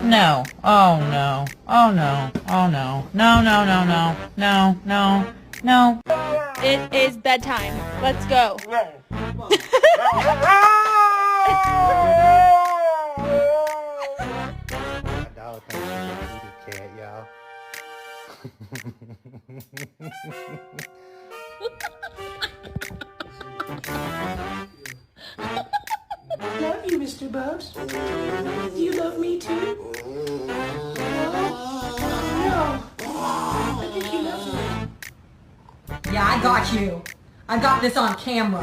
No. Oh no. Oh no. Oh no. No, no, no, no. No, no, no. It is bedtime. Let's go. My dog thinks she's a kitty cat, y'all. I love you, Mr. Bugs. Do you love me too? No. I think he loves me. Yeah, I got you. I got this on camera.